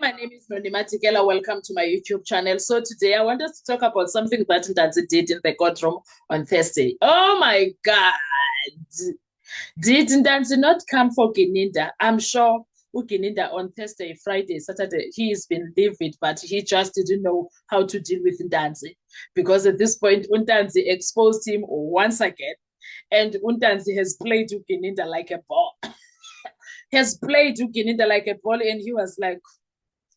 My name is Nonima Tikela. Welcome to my YouTube channel. So today I want us to talk about something that Ntanzi did in the courtroom on Thursday. Oh my God. Did Ntanzi not come for Gininda? I'm sure Gininda on Thursday, Friday, Saturday, he's been livid, but he just didn't know how to deal with Ntanzi. Because at this point, Ntanzi exposed him once again. And Ntanzi has played Gininda like a ball. Has played Gininda like a ball. And he was like,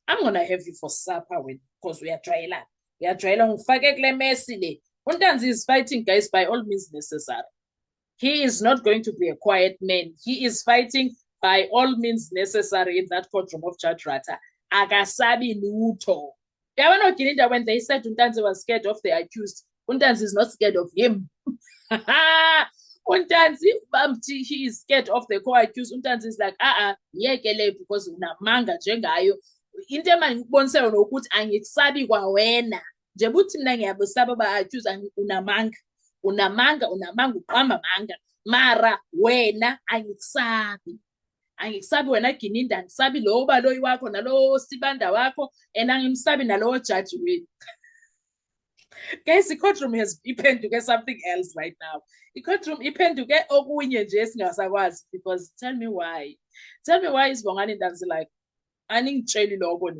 I'm gonna have you for supper because we are trying. We are trying ngifake kule mesi le. Untanzi is fighting, guys, by all means necessary. He is not going to be a quiet man. He is fighting by all means necessary in that courtroom of Judge Rata. Akasabi lutho. Yabona Gininda, when they said Untanzi was scared of the accused, Untanzi is not scared of him. Untanzi, he is scared of the co-accused. Untanzi is like, yekele because unamanga njengayo. Into manje ngikubonise yona ukuthi angikusabi kwawena nje buthi mina ngiyabusaba ba-accuse unamanga uqamba manga mara wena angikusabi wena Gininda angisabi lo baloyi wakho nalo sibanda wakho angimsabi nalowo judge wenu. Guys, the courtroom has iphenduke something else right now. The courtroom iphenduke okunye nje esingasakwazi because tell me why is Bongani Ntanzi like aningitsheli lokho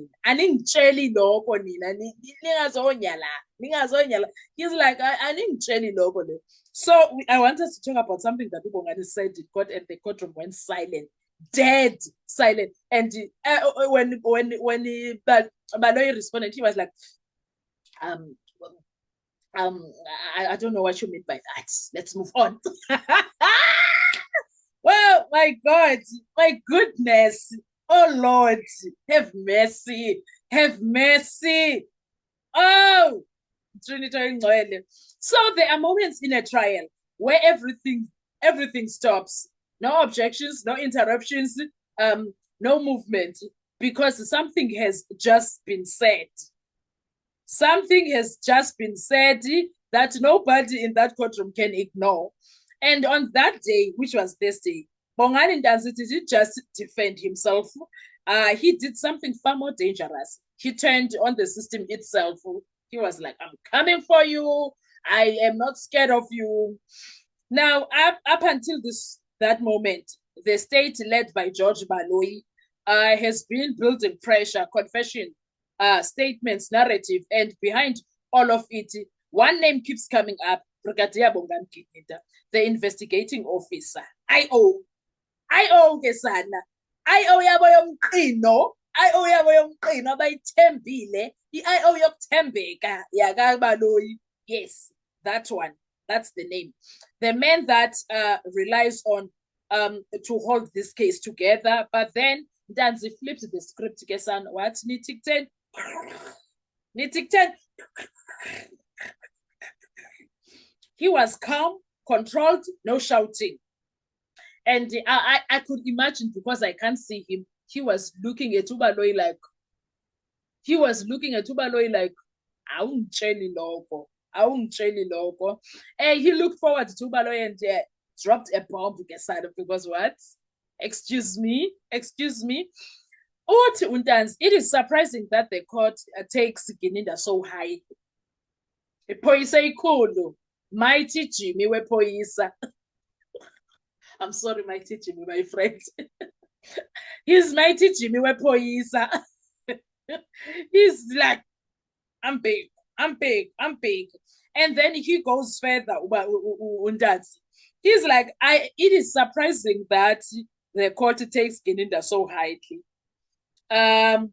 nina ningazonyala. He's like aningitsheli lokho le. So I want us to talk about something that Bongani said in court, and the courtroom went silent, dead silent. And when Baloyi responded, he was like, I don't know what you mean by that. Let's move on. Well, my God, my goodness. Oh Lord, have mercy. Oh, Trinity. So there are moments in a trial where everything stops. No objections, no interruptions, no movement, because something has just been said. Something has just been said that nobody in that courtroom can ignore. And on that day, which was Thursday, Bongani Ntanzi didn't just defend himself. He did something far more dangerous. He turned on the system itself. He was like, I'm coming for you. I am not scared of you. Now, up until that moment, the state led by George Baloyi has been building pressure, confession, statements, narrative, and behind all of it, one name keeps coming up, Brigadier Bongani Gininda, the investigating officer. I.O. ke sana. I.O. yabo yomqino. I.O. yabo yomqino bayithembile. I.O. yokuthembeka yakaBaloyi. Yes, that one. That's the name. The man that relies on to hold this case together. But then Ntanzi flipped the script. Kesan, what? Nitikten. He was calm, controlled, no shouting. And I could imagine, because I can't see him, he was looking at Baloyi like, awungitsheli lokho. And he looked forward to Baloyi and dropped a bomb because what? Excuse me. Uthi Ntanzi, it is surprising that the court takes Gininda so high. Iphoyisa ikhulu, mighty Jimmy wephoyisa. I'm sorry, Mighty Jimmy, my friend. He's Mighty Jimmy wephoyisa. He's like, I'm big. And then he goes further, Ntanzi. He's like, it is surprising that the court takes Gininda so highly. And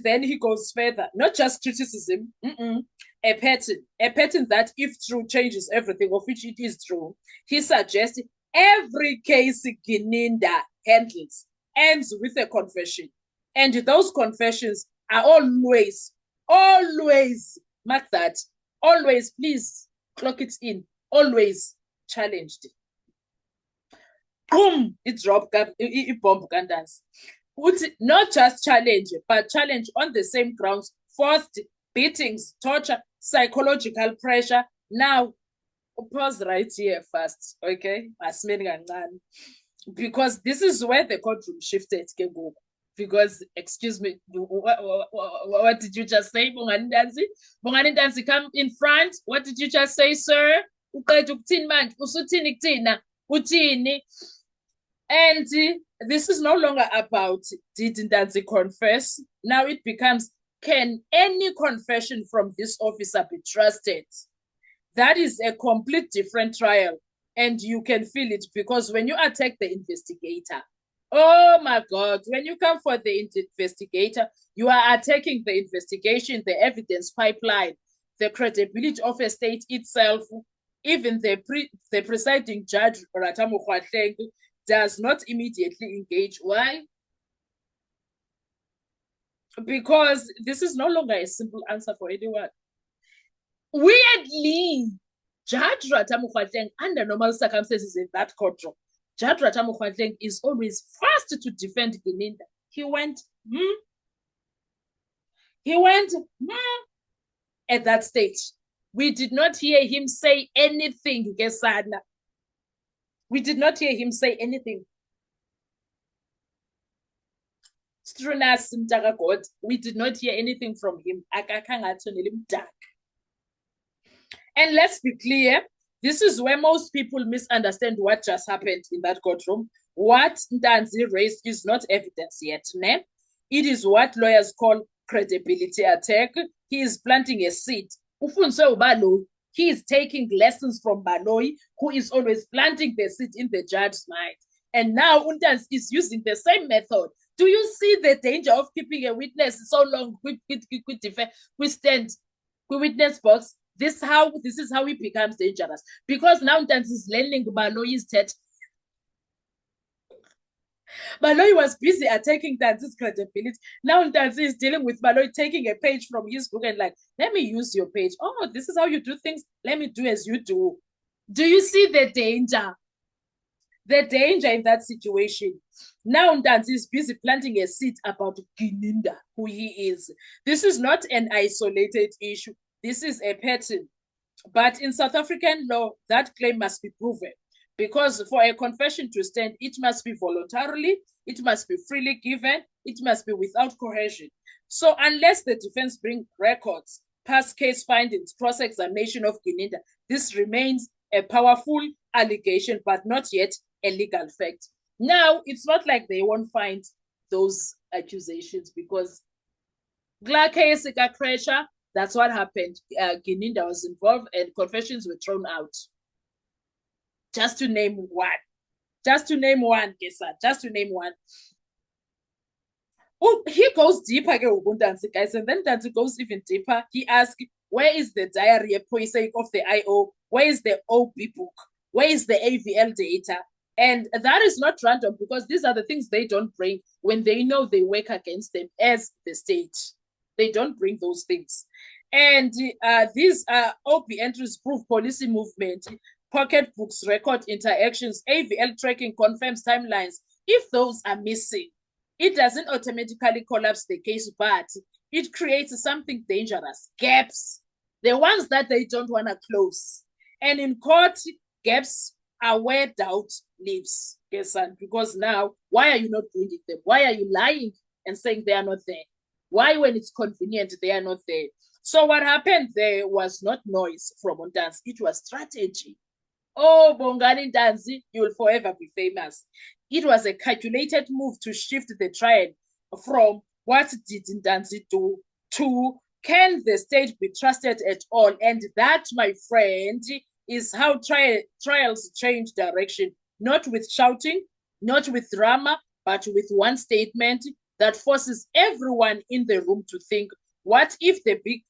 then he goes further, not just criticism, a pattern that, if true, changes everything, of which it is true. He suggests every case Gininda handles ends with a confession. And those confessions are always, mark that, always, please clock it in, always challenged. Boom, it dropped, it bomb Ntanzi. Not just challenge, but challenge on the same grounds: forced beatings, torture, psychological pressure. Now, pause right here first, okay? Because this is where the courtroom shifted. Because, excuse me, what did you just say, Bongani Ntanzi? Bongani Ntanzi, come in front. What did you just say, sir? And this is no longer about did Ntanzi confess. Now it becomes, can any confession from this officer be trusted? That is a complete different trial. And you can feel it because when you attack the investigator, oh my God, when you come for the investigator, you are attacking the investigation, the evidence pipeline, the credibility of a state itself. Even the presiding judge, Ratamu Khwahleng, does not immediately engage. Why? Because this is no longer a simple answer for anyone. Weirdly, Judge Ratamu Khwahleng, under normal circumstances in that courtroom, Judge Ratamu Khwahleng is always first to defend Gininda. He went at that stage. We did not hear him say anything, Gesana. We did not hear him say anything. Strunas Mtaka God, we did not hear anything from him. And let's be clear, this is where most people misunderstand what just happened in that courtroom. What Ntanzi raised is not evidence yet, ne? It is what lawyers call credibility attack. He is planting a seed. He is taking lessons from Baloyi, who is always planting the seed in the judge's mind. And now Ntanzi is using the same method. Do you see the danger of keeping a witness so long we stand we witness box? This is how it becomes dangerous. Because now Ntanzi is learning Baloyi's TED. Baloyi was busy attacking Ntanzi's credibility. Now Ntanzi is dealing with Baloyi, taking a page from his book and like, let me use your page. Oh, this is how you do things. Let me do as you do. Do you see the danger? The danger in that situation. Now Ntanzi is busy planting a seed about Gininda, who he is. This is not an isolated issue. This is a pattern. But in South African law, that claim must be proven. Because for a confession to stand, it must be voluntarily, it must be freely given, it must be without coercion. So unless the defense bring records, past case findings, cross-examination of Gininda, this remains a powerful allegation, but not yet a legal fact. Now, it's not like they won't find those accusations because pressure, that's what happened. Gininda was involved and confessions were thrown out. Just to name one. Just to name one, Kesa. Just to name one. Oh, he goes deeper, guys, and then Ntanzi goes even deeper. He asks, where is the diary of the IO? Where is the OB book? Where is the AVL data? And that is not random because these are the things they don't bring when they know they work against them as the state. They don't bring those things. And these OB entries prove policy movement, pocket books, record interactions, AVL tracking confirms timelines. If those are missing, it doesn't automatically collapse the case, but it creates something dangerous, gaps, the ones that they don't want to close. And in court, gaps are where doubt lives, because now, why are you not bringing them? Why are you lying and saying they are not there? Why, when it's convenient, they are not there? So what happened there was not noise from Ntanzi, it was strategy. Oh, Bongani Ntanzi, you will forever be famous. It was a calculated move to shift the trial from what did Ntanzi do to can the state be trusted at all? And that, my friend, is how trials change direction, not with shouting, not with drama, but with one statement that forces everyone in the room to think, what if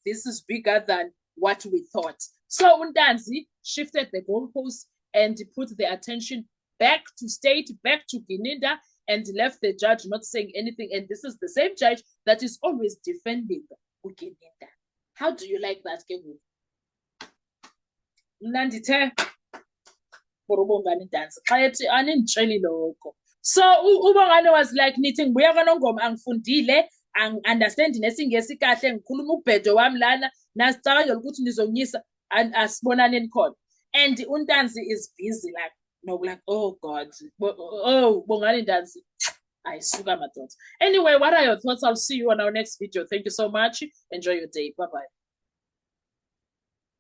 this is bigger than what we thought? So Ntanzi shifted the goalposts and put the attention back to state, back to Gininda, and left the judge not saying anything. And this is the same judge that is always defending Gininda. How do you like that, Kevu? Nandite Borobongani Ntanzi. So Ubongani was like knitting, we are gonna go angfundile, ang understanding nesingesi kahle ngikhuluma ubhedo wami lana nasicabangela ukuthi nizonyisa and asibonane khona. And Ntanzi is busy like, no, like, oh God, oh Bongani Ntanzi, I sugar my thoughts. Anyway, what are your thoughts? I'll see you on our next video. Thank you so much. Enjoy your day. Bye-bye.